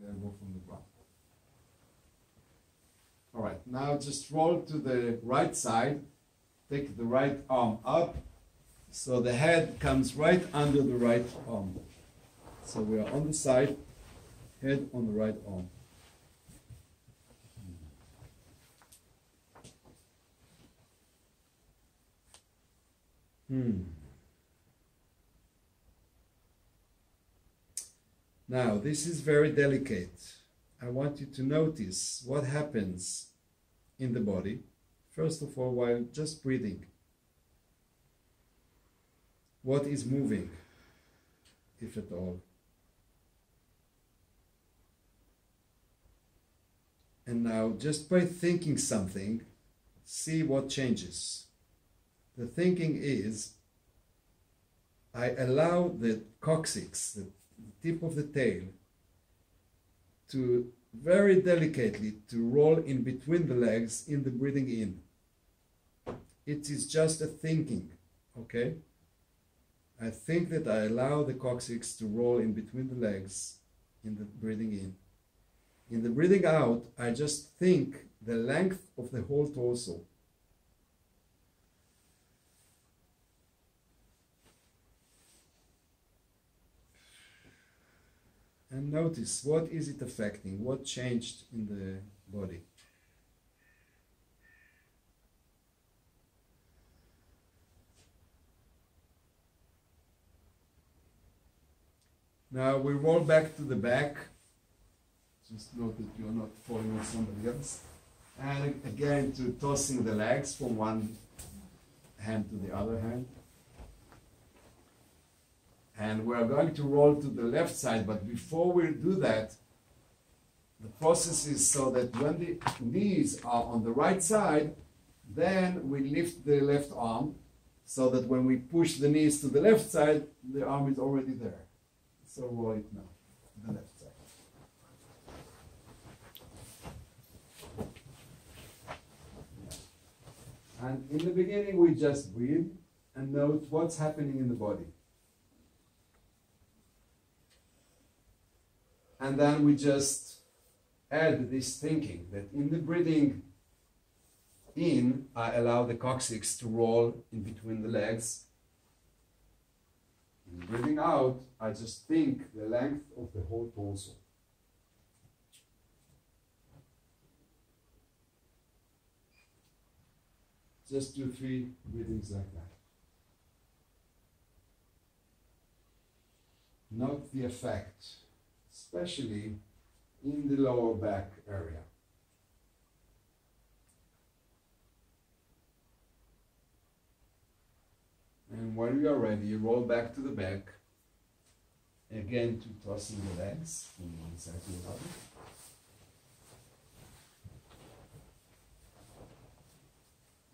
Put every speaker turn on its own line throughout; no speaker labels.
elbow from the ground. All right, now just roll to the right side. Take the right arm up, so the head comes right under the right arm. So we are on the side, head on the right arm. Now, this is very delicate. I want you to notice what happens in the body, first of all, while just breathing. What is moving, if at all? And now, just by thinking something, see what changes. The thinking is, I allow the coccyx, the tip of the tail, to very delicately to roll in between the legs in the breathing in. It is just a thinking, okay? I think that I allow the coccyx to roll in between the legs in the breathing in. In the breathing out, I just think the length of the whole torso. And notice, what is it affecting? What changed in the body? Now we roll back to the back. Just note that you're not falling on somebody else. And again, to tossing the legs from one hand to the other hand. And we're going to roll to the left side, but before we do that, the process is so that when the knees are on the right side, then we lift the left arm, so that when we push the knees to the left side, the arm is already there. So roll it now, to the left side. And in the beginning, we just breathe and note what's happening in the body. And then we just add this thinking that in the breathing in, I allow the coccyx to roll in between the legs. In breathing out, I just think the length of the whole torso. Just do 3 breathings like that. Note the effect, especially in the lower back area. And when you are ready, you roll back to the back, again to tossing the legs from one side to the other.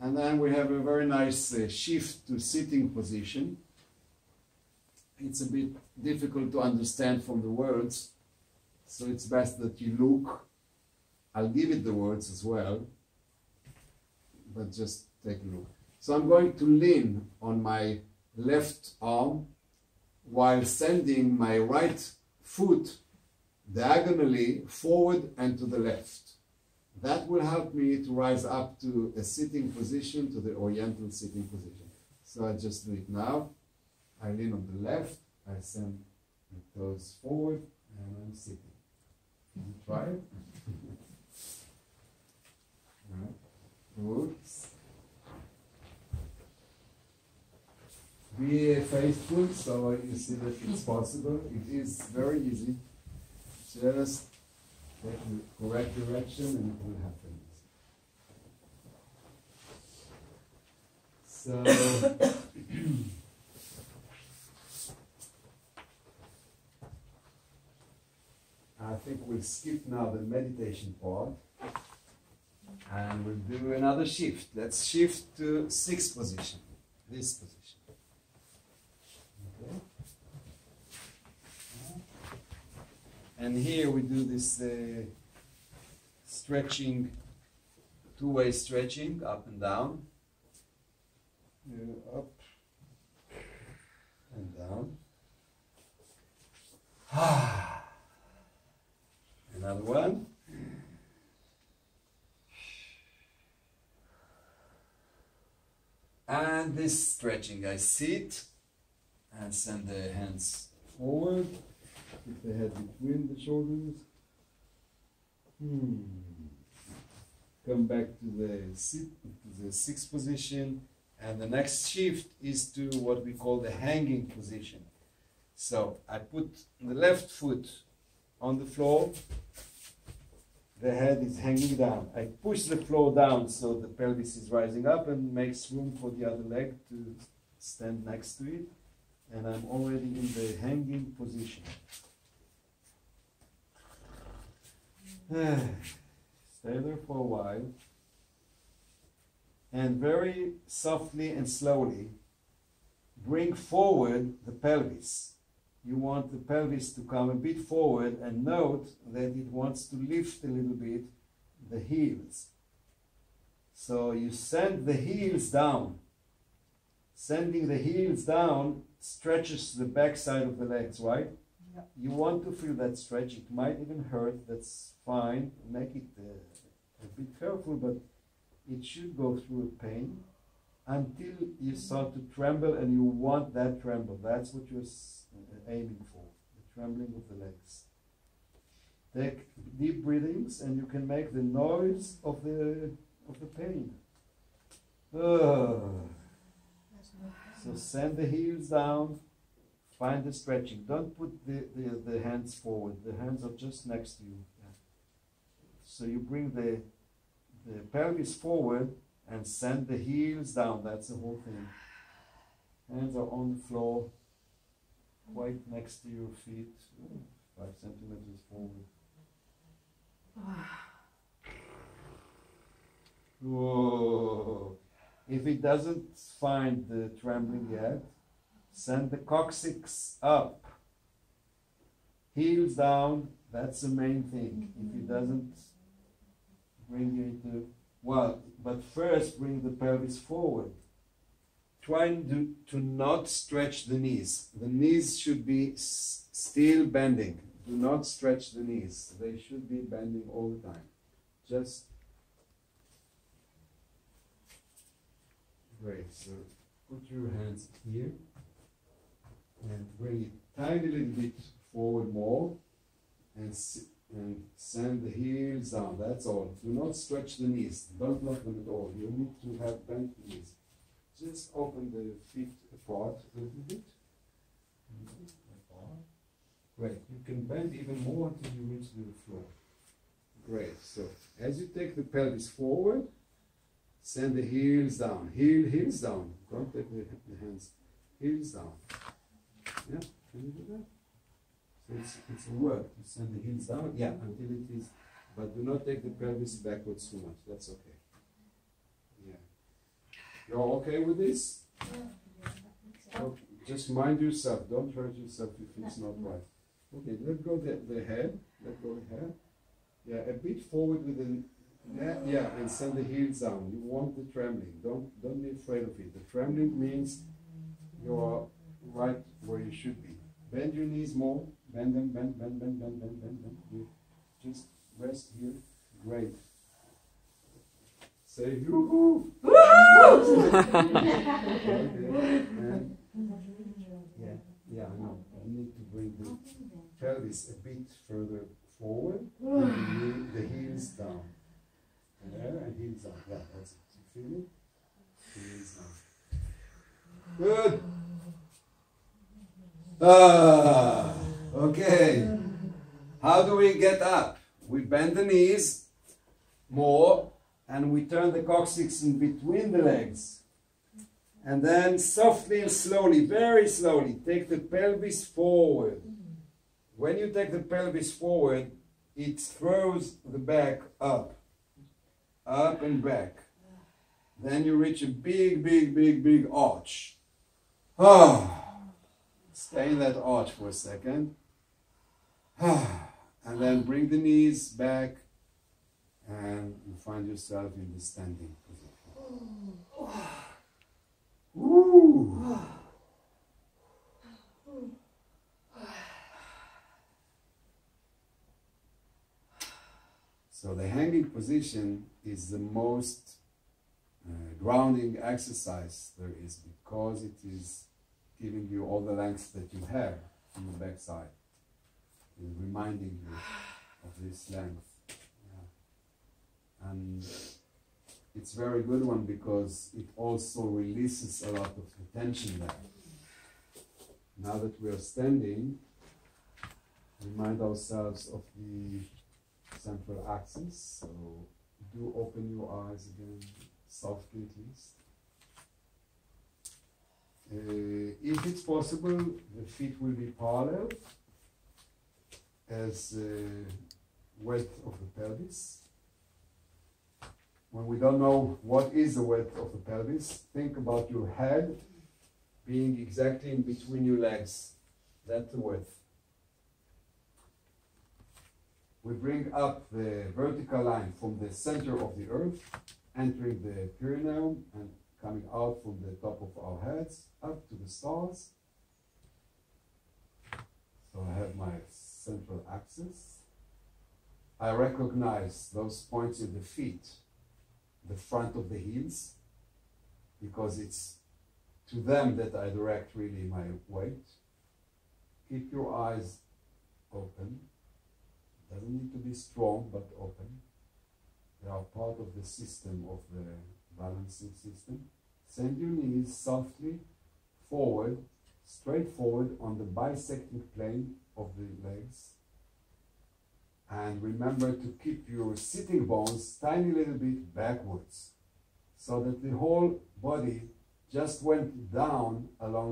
And then we have a very nice shift to sitting position. It's a bit difficult to understand from the words, so it's best that you look. I'll give it the words as well, but just take a look. So I'm going to lean on my left arm while sending my right foot diagonally forward and to the left. That will help me to rise up to a sitting position, to the oriental sitting position. So I just do it now. I lean on the left, I send the toes forward, and I'm sitting. Can you try it? Right. Good. Be faithful, so you see that it's possible. It is very easy. Just take the correct direction and it will happen. So, I think we'll skip now the meditation part and we'll do another shift. Let's shift to 6th position, this position. Okay. And here we do this stretching, two-way stretching, up and down. Up and down. Another one. And this stretching, I sit and send the hands forward, keep the head between the shoulders. Come back to the sit, to the sixth position, and the next shift is to what we call the hanging position. So I put the left foot on the floor, the head is hanging down. I push the floor down so the pelvis is rising up and makes room for the other leg to stand next to it. And I'm already in the hanging position. Stay there for a while. And very softly and slowly bring forward the pelvis. You want the pelvis to come a bit forward, and note that it wants to lift a little bit the heels. So you send the heels down. Sending the heels down stretches the back side of the legs, right? Yep. You want to feel that stretch. It might even hurt. That's fine. Make it a bit careful, but it should go through a pain until you start to tremble, and you want that tremble. That's what you're aiming for, the trembling of the legs. Take deep breathings, and you can make the noise of the pain. So send the heels down, find the stretching. Don't put the hands forward. The hands are just next to you. So you bring the pelvis forward and send the heels down. That's the whole thing. Hands are on the floor, quite next to your feet, 5 centimeters forward. Whoa. If it doesn't find the trembling yet, send the coccyx up. Heels down, that's the main thing. If it doesn't bring you into, well, but first bring the pelvis forward. Try to not stretch the knees. The knees should be still bending. Do not stretch the knees. They should be bending all the time. Just great. So put your hands here and bring it tiny little bit forward more, and send the heels down. That's all. Do not stretch the knees. Don't lock them at all. You need to have bent knees. Just open the feet apart a little bit. Great. You can bend even more until you reach the floor. Great. So as you take the pelvis forward, send the heels down. Heels down. Don't take the hands. Heels down. Yeah, can you do that? So it's a work. You send the heels down. Yeah, until it is. But do not take the pelvis backwards too much. That's okay. Yeah. You're okay with this? Okay. Just mind yourself. Don't hurt yourself if it's not right. Okay, let go the head. Let go the head. Yeah, a bit forward with the neck. Yeah, and send the heels down. You want the trembling. Don't be afraid of it. The trembling means you're right where you should be. Bend your knees more. Bend them. Bend. You just rest here. Great. Say yoo-hoo. Yeah, I know. You need to bring the pelvis a bit further forward, and the heels down. There, and heels down. Yeah, that's it. You feel it? Heels down. Good. Okay. How do we get up? We bend the knees more, and we turn the coccyx in between the legs. And then softly and slowly, very slowly, take the pelvis forward. When you take the pelvis forward, it throws the back up and back. Then you reach a big arch. Stay in that arch for a second. And then bring the knees back, and you find yourself in the standing position. Ooh. So the hanging position is the most grounding exercise there is, because it is giving you all the length that you have on the back side. It's reminding you of this length. Yeah. And it's a very good one because it also releases a lot of the tension there. Now that we are standing, remind ourselves of the central axis. So do open your eyes again, softly at least. If it's possible, the feet will be parallel as width of the pelvis. When we don't know what is the width of the pelvis, think about your head being exactly in between your legs. That's the width. We bring up the vertical line from the center of the earth, entering the perineum and coming out from the top of our heads up to the stars. So I have my central axis. I recognize those points in the feet, the front of the heels, because it's to them that I direct really my weight. Keep your eyes open. Doesn't need to be strong, but open. They are part of the system, of the balancing system. Send your knees softly forward, straight forward on the bisecting plane of the legs. And remember to keep your sitting bones tiny little bit backwards, so that the whole body just went down along